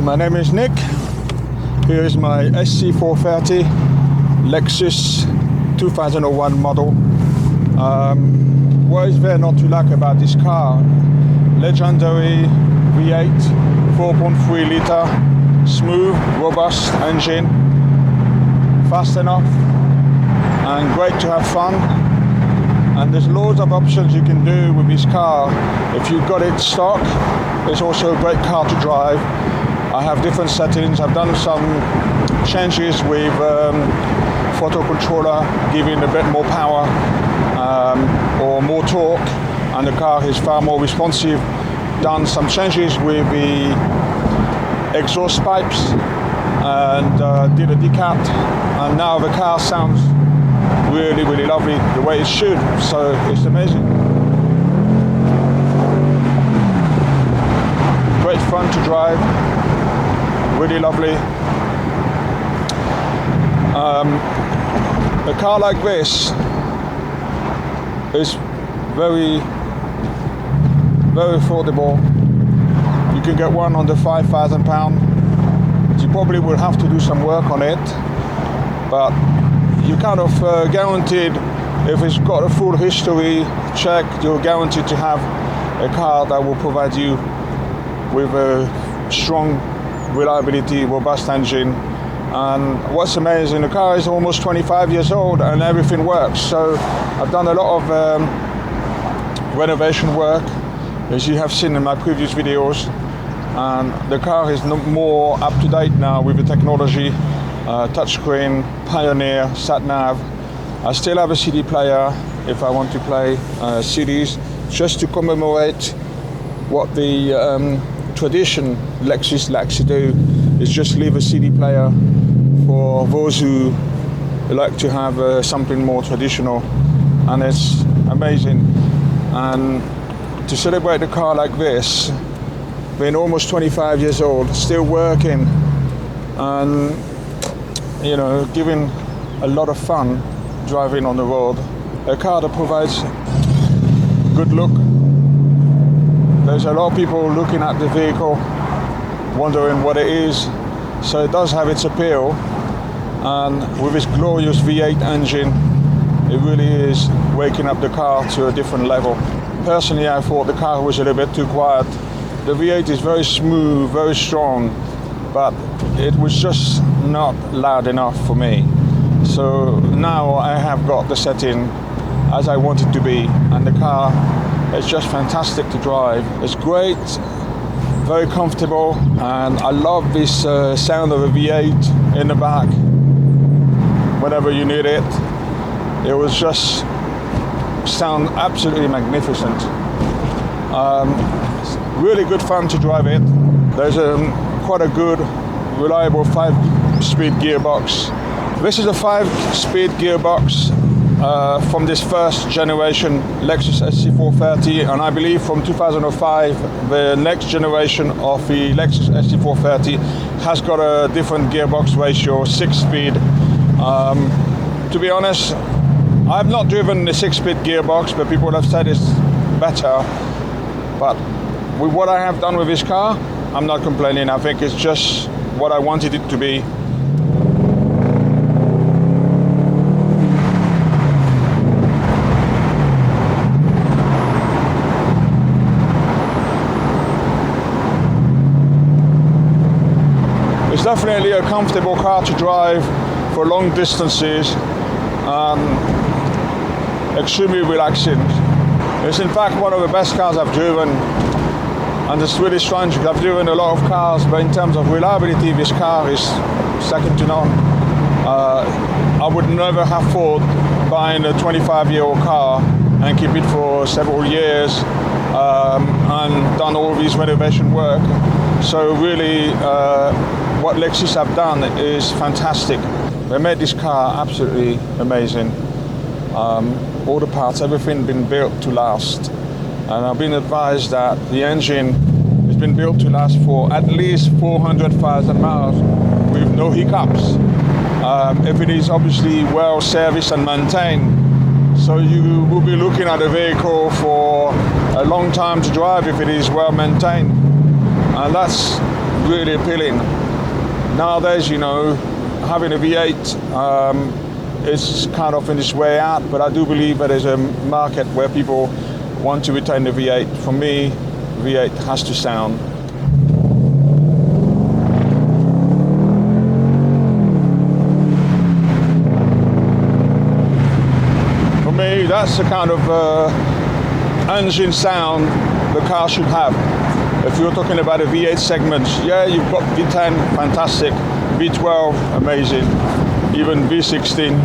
Hello, my name is Nick. Here is my SC430 Lexus 2001 model. What is there not to like about this car? Legendary V8, 4.3 litre, smooth, robust engine, fast enough, and great to have fun. And there's loads of options you can do with this car. If you've got it stock, it's also a great car to drive. I have different settings. I've done some changes with photo controller, giving a bit more power or more torque, and the car is far more responsive. Done some changes with the exhaust pipes and did a decat, and now the car sounds really, really lovely the way it should. So it's amazing. Great fun to drive, really lovely. A car like this is very, very affordable. You can get one under £5,000. You probably will have to do some work on it, but you kind of guaranteed, if it's got a full history check, you're guaranteed to have a car that will provide you with a strong reliability, robust engine. And what's amazing, the car is almost 25 years old and everything works. So I've done a lot of renovation work, as you have seen in my previous videos, and the car is more up to date now with the technology. Touchscreen, Pioneer, sat-nav. I still have a CD player if I want to play CDs, just to commemorate what the tradition Lexus likes to do, is just leave a CD player for those who like to have something more traditional, and it's amazing. And to celebrate a car like this, being almost 25 years old, still working, and you know, giving a lot of fun driving on the road. A car that provides good look. There's a lot of people looking at the vehicle, wondering what it is. So it does have its appeal. And with its glorious V8 engine, it really is waking up the car to a different level. Personally, I thought the car was a little bit too quiet. The V8 is very smooth, very strong, but it was just not loud enough for me. So now I have got the setting as I want it to be, and the car is just fantastic to drive. It's great, very comfortable, and I love this sound of a V8 in the back whenever you need it. It was just sound absolutely magnificent. Really good fun to drive it. There's quite a good, reliable 5-speed gearbox. This is a 5-speed gearbox from this first generation Lexus SC430, and I believe from 2005 the next generation of the Lexus SC430 has got a different gearbox ratio, 6-speed. To be honest, I've not driven the 6-speed gearbox, but people have said it's better. But with what I have done with this car, I'm not complaining. I think it's just what I wanted it to be. It's definitely a comfortable car to drive for long distances, and extremely relaxing. It's in fact one of the best cars I've driven. And it's really strange, because I've driven a lot of cars, but in terms of reliability, this car is second to none. I would never have thought buying a 25-year-old car and keep it for several years and done all these renovation work. So really, what Lexus have done is fantastic. They made this car absolutely amazing. All the parts, everything been built to last. And I've been advised that the engine has been built to last for at least 400,000 miles with no hiccups. If it is obviously well serviced and maintained. So you will be looking at a vehicle for a long time to drive if it is well maintained. And that's really appealing. Nowadays, you know, having a V8 is kind of in its way out, but I do believe that there's a market where people want to retain the V8. For me, V8 has to sound. For me, that's the kind of engine sound the car should have. If you're talking about a V8 segment, yeah, you've got V10, fantastic, V12, amazing, even V16.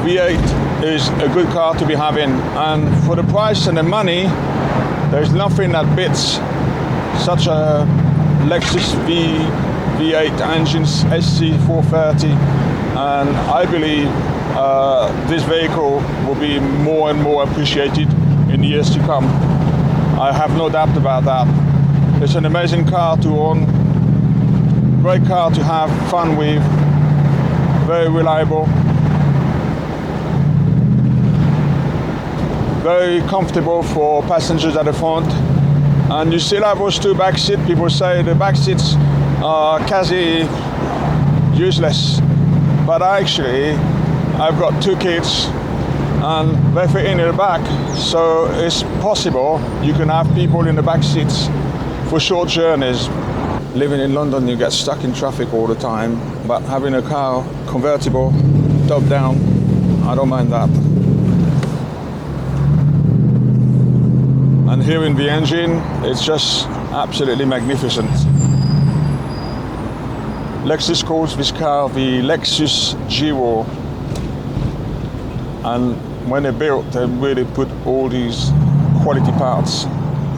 V8 is a good car to be having, and for the price and the money, there's nothing that beats such a Lexus V8 engines SC430, and I believe this vehicle will be more and more appreciated in the years to come. I have no doubt about that. It's an amazing car to own, great car to have fun with, very reliable, very comfortable for passengers at the front, and you still have those two back seats. People say the back seats are quasi useless, but I've got two kids and they fit in the back, so it's possible you can have people in the back seats for short journeys. Living in London, you get stuck in traffic all the time, but having a car, convertible, top down, I don't mind that. And hearing the engine, it's just absolutely magnificent. Lexus calls this car the Lexus Giro, and when they built, they really put all these quality parts,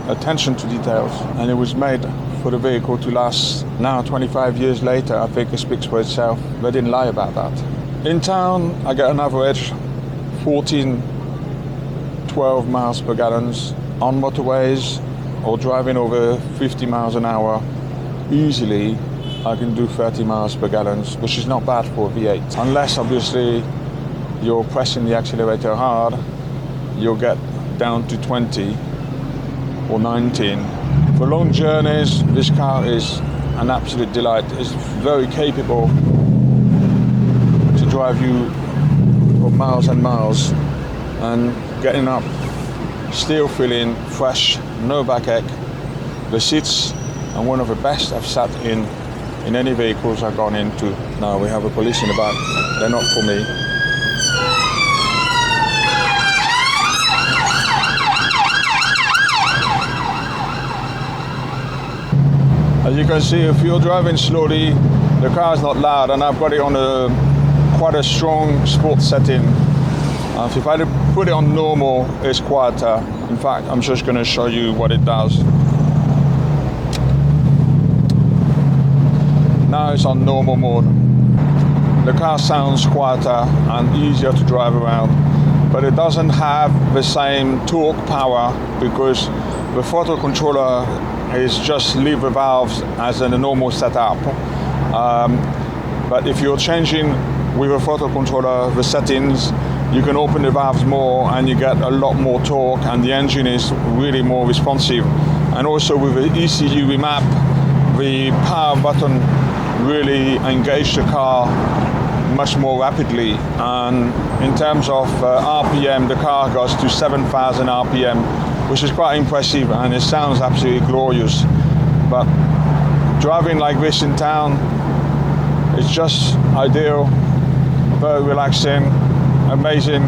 attention to details, and it was made for the vehicle to last. Now 25 years later, I think it speaks for itself. They didn't lie about that. In town, I get an average 12 miles per gallon. On motorways or driving over 50 miles an hour, easily I can do 30 miles per gallon, which is not bad for a V8. Unless obviously you're pressing the accelerator hard, you'll get down to 20 or 19. For long journeys, this car is an absolute delight. It's very capable to drive you for miles and miles, and getting up still feeling fresh, no backache. The seats are one of the best I've sat in any vehicles I've gone into. Now we have a police in the back, they're not for me. As you can see, if you're driving slowly, the car is not loud, and I've got it on quite a strong sports setting. If I put it on normal, it's quieter. In fact, I'm just going to show you what it does. Now it's on normal mode. The car sounds quieter and easier to drive around, but it doesn't have the same torque power because the throttle controller is just leave the valves as in a normal setup. But if you're changing with a throttle controller the settings, you can open the valves more and you get a lot more torque, and the engine is really more responsive. And also with the ECU remap, the power button really engage the car much more rapidly. And in terms of RPM, the car goes to 7,000 RPM, which is quite impressive, and it sounds absolutely glorious. But driving like this in town, it's just ideal, very relaxing, amazing,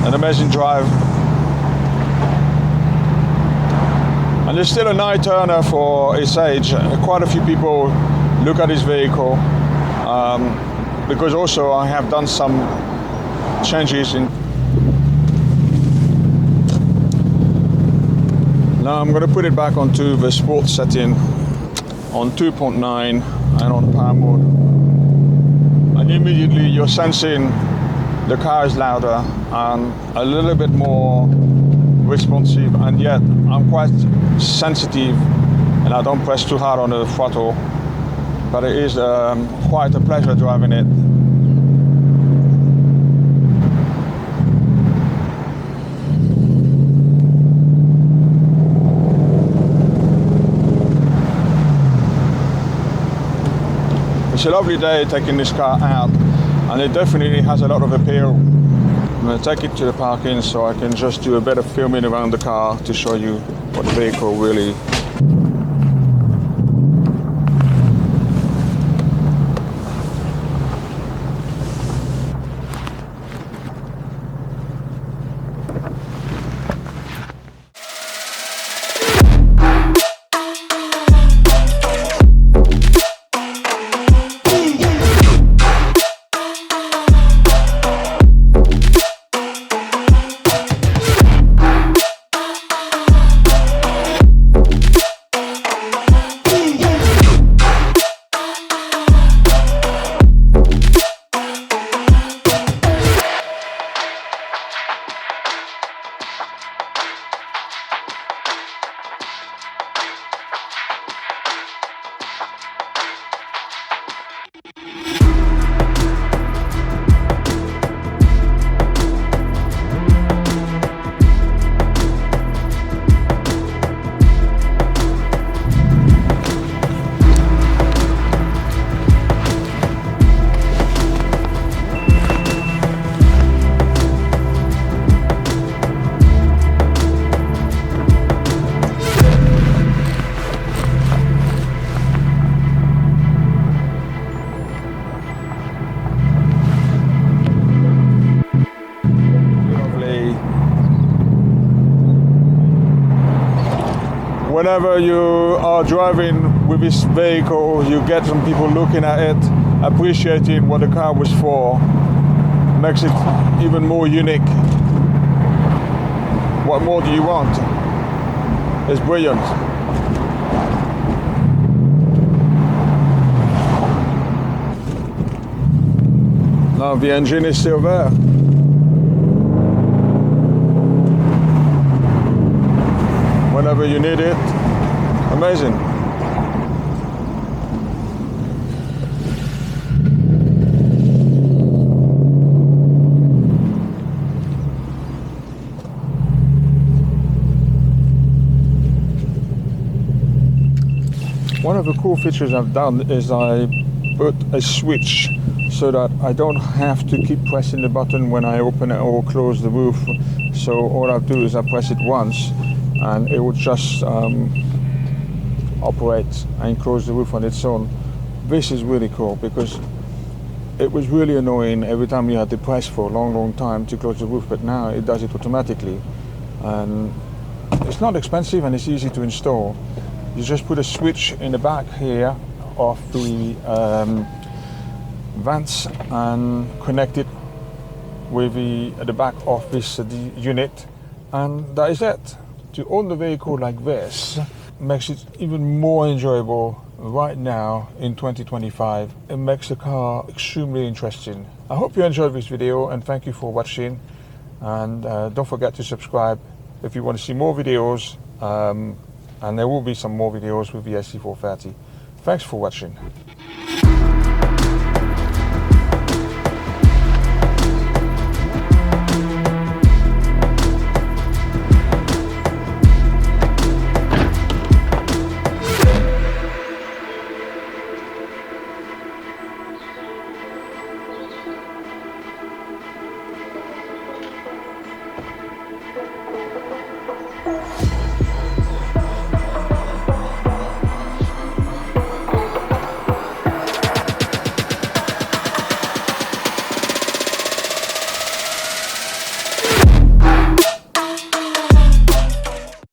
an amazing drive. And it's still a night earner for its age. Quite a few people look at this vehicle because also I have done some changes in. Now I'm going to put it back onto the sports setting on 2.9 and on power mode. And immediately you're sensing the car is louder and a little bit more responsive, and yet I'm quite sensitive and I don't press too hard on the throttle, but it is quite a pleasure driving it. It's a lovely day taking this car out, and it definitely has a lot of appeal. I'm going to take it to the parking so I can just do a bit of filming around the car to show you what the vehicle really. Whenever you are driving with this vehicle, you get some people looking at it, appreciating what the car was for, makes it even more unique. What more do you want? It's brilliant. Now the engine is still there. Whenever you need it, amazing. One of the cool features I've done is I put a switch so that I don't have to keep pressing the button when I open it or close the roof. So all I do is I press it once and it would just operate and close the roof on its own. This is really cool because it was really annoying every time you had to press for a long time to close the roof, but now it does it automatically. And it's not expensive and it's easy to install. You just put a switch in the back here of the vents and connect it with the back of this the unit, and that is it. To own the vehicle like this makes it even more enjoyable right now in 2025. It makes the car extremely interesting. I hope you enjoyed this video and thank you for watching, and don't forget to subscribe if you want to see more videos, and there will be some more videos with the SC430. Thanks for watching.